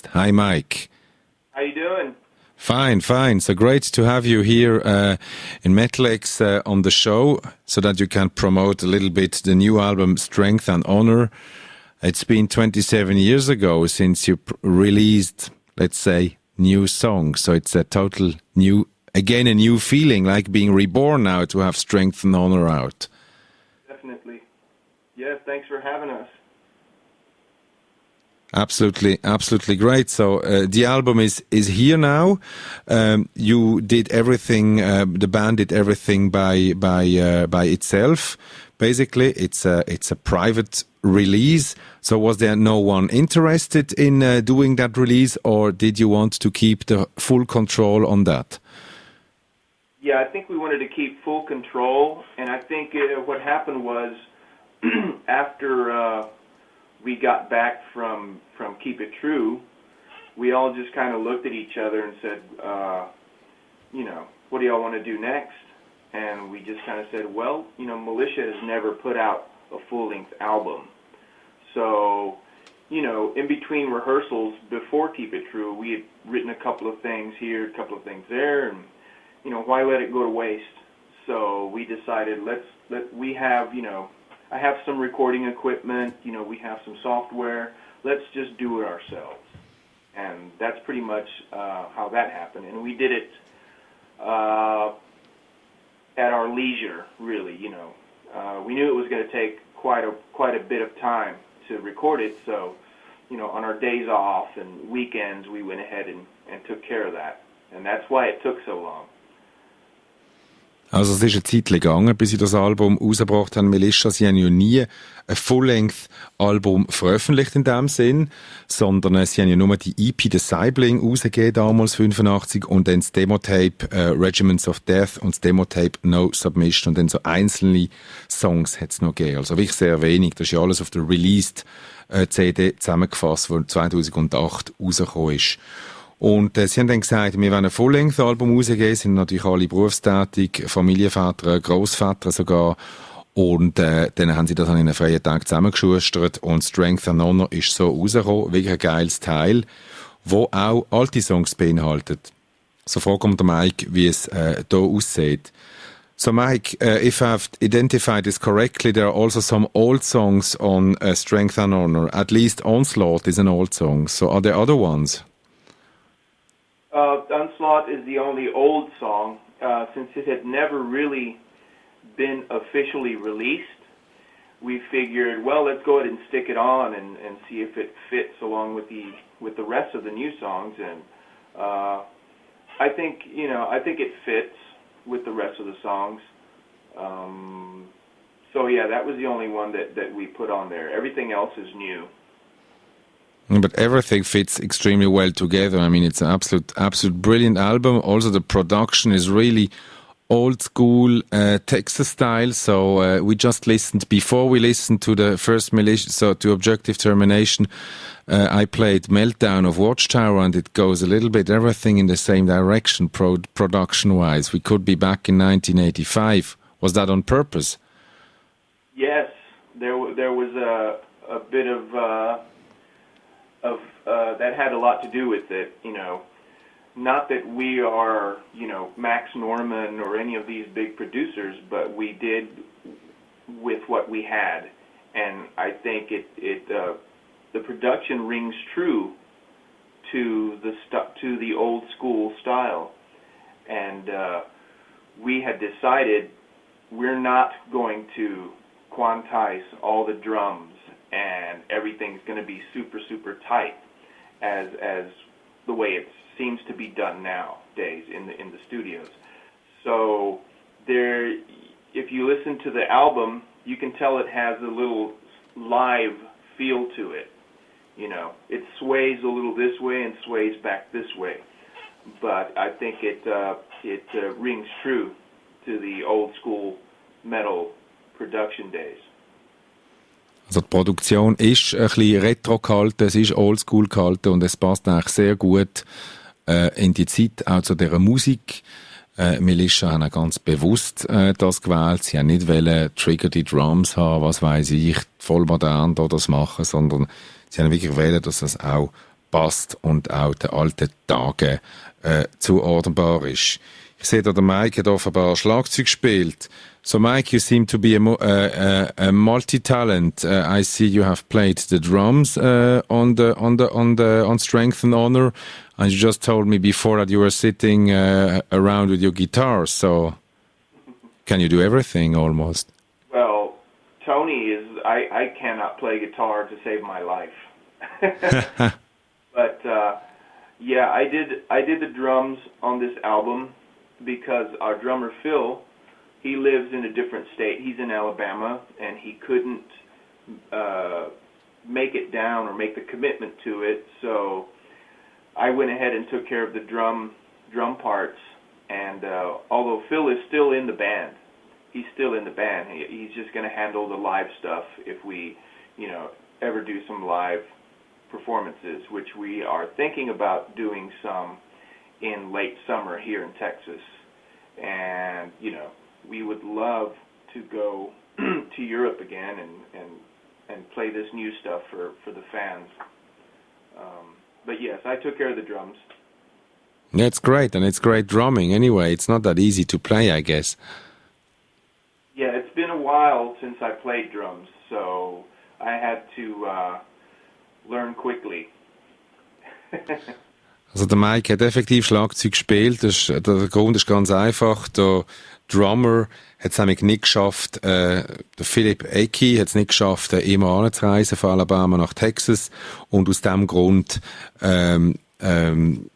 vocalist. Hi, Mike. How you doing? Fine. So great to have you here in Metalex on the show so that you can promote a little bit the new album Strength and Honor. It's been 27 years ago since you released, let's say, new songs. So it's a total new, again, a new feeling, like being reborn now to have Strength and Honor out. Definitely. Yes, thanks for having us. Absolutely great. So the album is here now. You did everything. The band did everything by itself. Basically, it's a private release. So was there no one interested in doing that release, or did you want to keep the full control on that? Yeah, I think we wanted to keep full control, and I think what happened was after we got back from Keep It True, we all just kind of looked at each other and said, what do y'all want to do next? And we just kind of said, well, Militia has never put out a full-length album. So, in between rehearsals before Keep It True, we had written a couple of things here, a couple of things there, and, why let it go to waste? So we decided, we have, I have some recording equipment, we have some software, let's just do it ourselves. And that's pretty much how that happened. And we did it at our leisure, really, We knew it was going to take quite a bit of time to record it, so, on our days off and weekends, we went ahead and took care of that. And that's why it took so long. Also es ist eine Zeit gegangen, bis sie das Album rausgebracht haben, Militia. Sie haben ja nie ein Full-Length-Album veröffentlicht in dem Sinn, sondern sie haben ja nur die EP «The Sibling» rausgegeben, damals 85, und dann das Demo-Tape «Regiments of Death» und das Demo-Tape «No Submission», und dann so einzelne Songs hat es noch gegeben. Also wirklich sehr wenig. Das ist ja alles auf der Released CD zusammengefasst, die 2008 rausgekommen ist. Und sie haben dann gesagt, wir wollen ein Full-Length-Album rausgeben, sind natürlich alle berufstätig, Familienväter, Grossväter sogar. Und dann haben sie das an einen freien Tag zusammengeschustert und Strength and Honor ist so rausgekommen, wirklich ein geiles Teil, wo auch alte Songs beinhaltet. So fragt der Mike, wie es da aussieht. So Mike, if I've identified this correctly, there are also some old songs on Strength and Honor. At least Onslaught is an old song. So are there other ones? Onslaught is the only old song, since it had never really been officially released. We figured, well, let's go ahead and stick it on and see if it fits along with the rest of the new songs. And I think it fits with the rest of the songs. So yeah, that was the only one that we put on there. Everything else is new. But everything fits extremely well together. I mean, it's an absolute brilliant album. Also, the production is really old school Texas style. So we just listened, before we listened to the first Militia, so to Objective Termination, I played Meltdown of Watchtower, and it goes a little bit everything in the same direction production-wise. We could be back in 1985. Was that on purpose? Yes, there was a bit of that had a lot to do with it, Not that we are, Max Norman or any of these big producers, but we did with what we had, and I think the production rings true to the old school style, and we had decided we're not going to quantize all the drums and everything's going to be super, super tight as the way it seems to be done nowadays in the studios. So if you listen to the album, you can tell it has a little live feel to it. It sways a little this way and sways back this way. But I think it rings true to the old school metal production days. Also die Produktion ist ein bisschen retro gehalten, es ist oldschool gehalten und es passt eigentlich sehr gut in die Zeit, auch zu dieser Musik. Militia haben auch ganz bewusst das gewählt. Sie haben nicht Trigger die Drums haben, was weiss ich, voll modern da das machen, sondern sie haben wirklich gewählt, dass das auch passt und auch den alten Tagen zuordnenbar ist. Ich sehe da, der Mike hat offenbar Schlagzeug gespielt. So Mike, you seem to be a multi-talent. I see you have played the drums on Strength and Honor, and you just told me before that you were sitting around with your guitar. So can you do everything almost? Well, Tony is. I cannot play guitar to save my life. But yeah, I did the drums on this album because our drummer Phil, he lives in a different state. He's in Alabama, and he couldn't make it down or make the commitment to it. So I went ahead and took care of the drum parts. And although Phil is still in the band, he's just going to handle the live stuff if we, ever do some live performances, which we are thinking about doing some in late summer here in Texas. And, we would love to go to Europe again and play this new stuff for the fans. But yes, I took care of the drums. Yeah, it's great, and it's great drumming anyway. It's not that easy to play, I guess. Yeah, it's been a while since I played drums, so I had to learn quickly. Also der Mike hat effektiv Schlagzeug gespielt. Der Grund ist ganz einfach. Der Drummer hat es nämlich nicht geschafft, der Philip Ecki hat es nicht geschafft, immer anzureisen von Alabama nach Texas. Und aus diesem Grund hat dann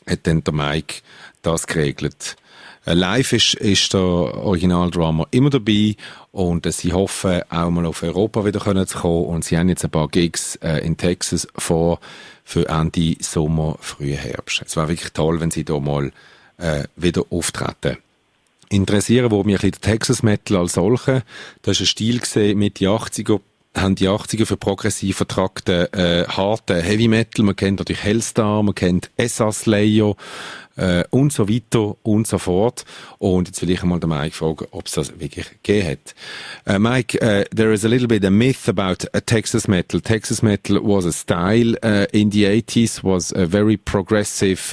der Mike das geregelt. Live ist der Originaldrummer immer dabei und sie hoffen, auch mal auf Europa wieder zu kommen. Und sie haben jetzt ein paar Gigs in Texas vor für Ende Sommer, frühen Herbst. Es wäre wirklich toll, wenn sie da mal wieder auftreten. Interessieren würde mich ein bisschen der Texas Metal als solche. Das war ein Stil gesehen mit die 80er. Haben die 80er für progressiv vertragten harten Heavy Metal. Man kennt natürlich Hellstar, man kennt SA Slayer und so weiter und so fort. Und jetzt will ich einmal den Mike fragen, ob es das wirklich gegeben hat. Mike, there is a little bit a myth about Texas Metal. Texas Metal was a style in the 80s, was a very progressive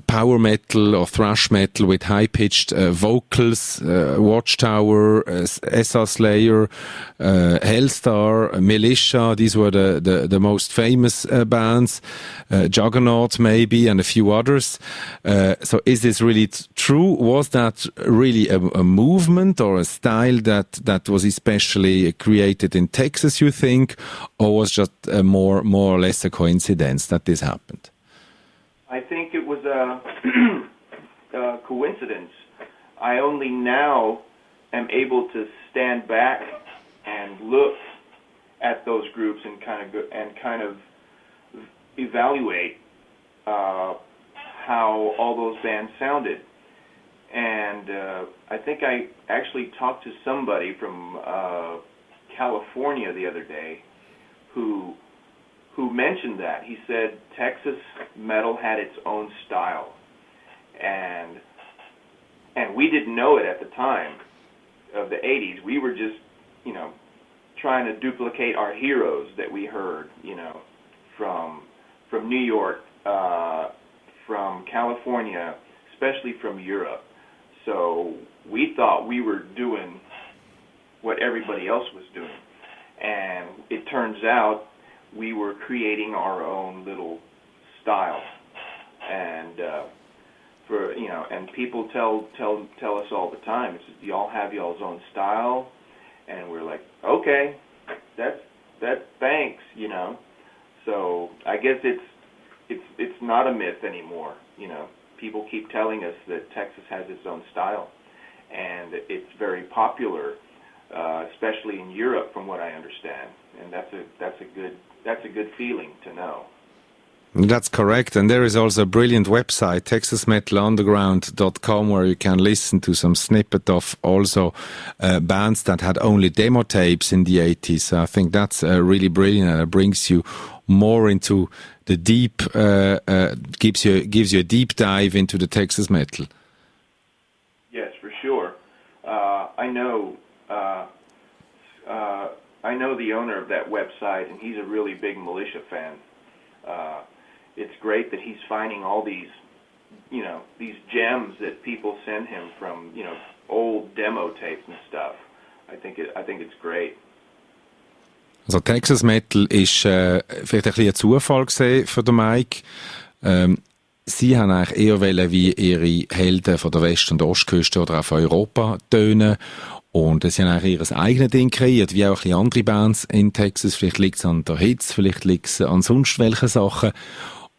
power metal or thrash metal with high-pitched vocals, Watchtower, SA Slayer, Hellstar, Militia. These were the most famous bands. Juggernaut maybe, and a few others. So is this really true? Was that really a movement or a style that was especially created in Texas, you think, or was just more or less a coincidence that this happened? I think it was a coincidence. I only now am able to stand back and look at those groups and kind of evaluate how all those bands sounded. And I think I actually talked to somebody from California the other day who mentioned that. He said Texas metal had its own style, and we didn't know it at the time of the 80s. We were just, trying to duplicate our heroes that we heard, from New York, from California, especially from Europe. So we thought we were doing what everybody else was doing. And it turns out we were creating our own little style. And and people tell us all the time, it's, y'all have y'all's own style, and we're like, okay, that's thanks, So I guess it's not a myth anymore, People keep telling us that Texas has its own style, and it's very popular, especially in Europe, from what I understand. And that's a good feeling to know. That's correct, and there is also a brilliant website, texasmetalunderground.com, where you can listen to some snippet of also bands that had only demo tapes in the 80s. So I think that's really brilliant, and it brings you more into the deep, gives you a deep dive into the Texas metal. Yes, for sure. I know the owner of that website, and he's a really big Militia fan. It's great that he's finding all these, these gems that people send him from, old demo tapes and stuff. I think it's great. Also Texas Metal ist vielleicht ein bisschen ein Zufall gesehen für den Mike. Sie haben eigentlich eher wollen, wie ihre Helden von der West- und Ostküste oder auch von Europa tönen. Und sie haben eigentlich ihr eigenes Ding kreiert, wie auch ein bisschen andere Bands in Texas. Vielleicht liegt es an der Hitze, vielleicht liegt es an sonst welchen Sachen.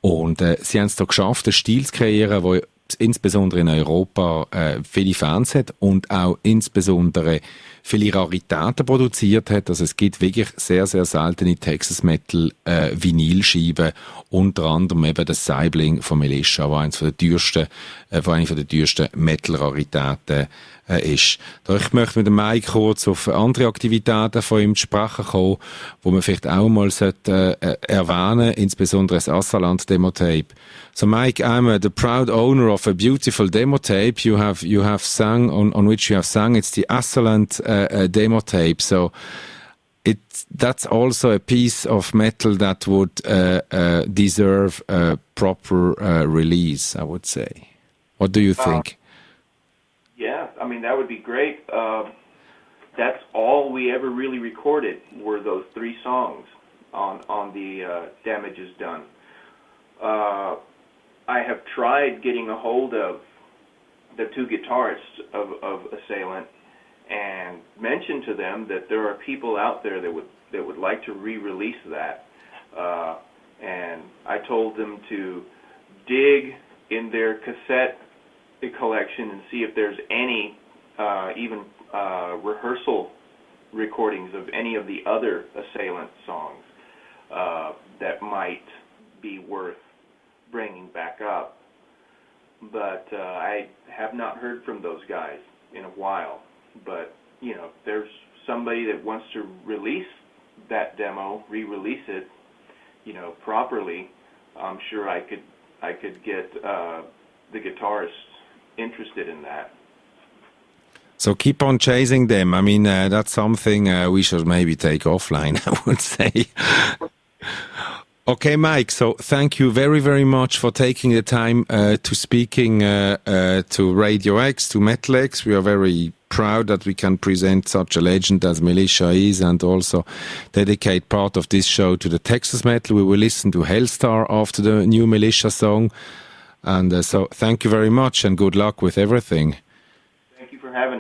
Und sie haben es da geschafft, einen Stil zu kreieren, der insbesondere in Europa viele Fans hat und auch insbesondere viele Raritäten produziert hat. Also es gibt wirklich sehr, sehr seltene Texas Metal Vinylscheiben, unter anderem eben das Saibling von Militia, wo eine der teuersten Metal-Raritäten ist. Ich möchte mit dem Mike kurz auf andere Aktivitäten von ihm zu sprechen kommen, wo man vielleicht auch mal erwähnen sollte, insbesondere das Assaland-Demo-Tape. So Mike, I'm the proud owner of a beautiful demo-tape you have sung, on which you have sung. It's the Assaland demo-tape. So that's also a piece of metal that would deserve a proper release, I would say. What do you think? Yeah, I mean, that would be great. That's all we ever really recorded were those 3 songs on the Damage Is Done. I have tried getting a hold of the 2 guitarists of Assailant and mentioned to them that there are people out there that would like to re-release that. And I told them to dig in their cassette collection and see if there's any even rehearsal recordings of any of the other Assailant songs that might be worth bringing back up. But I have not heard from those guys in a while. But, if there's somebody that wants to release that demo, re-release it, properly, I'm sure I could get the guitarists interested in that. So keep on chasing them. I mean, that's something we should maybe take offline, I would say. Okay, Mike, so thank you very, very much for taking the time to speaking to Radio X, to Metal X. We are very proud that we can present such a legend as Militia is and also dedicate part of this show to the Texas Metal. We will listen to Hellstar after the new Militia song. And so thank you very much and good luck with everything. Thank you for having us.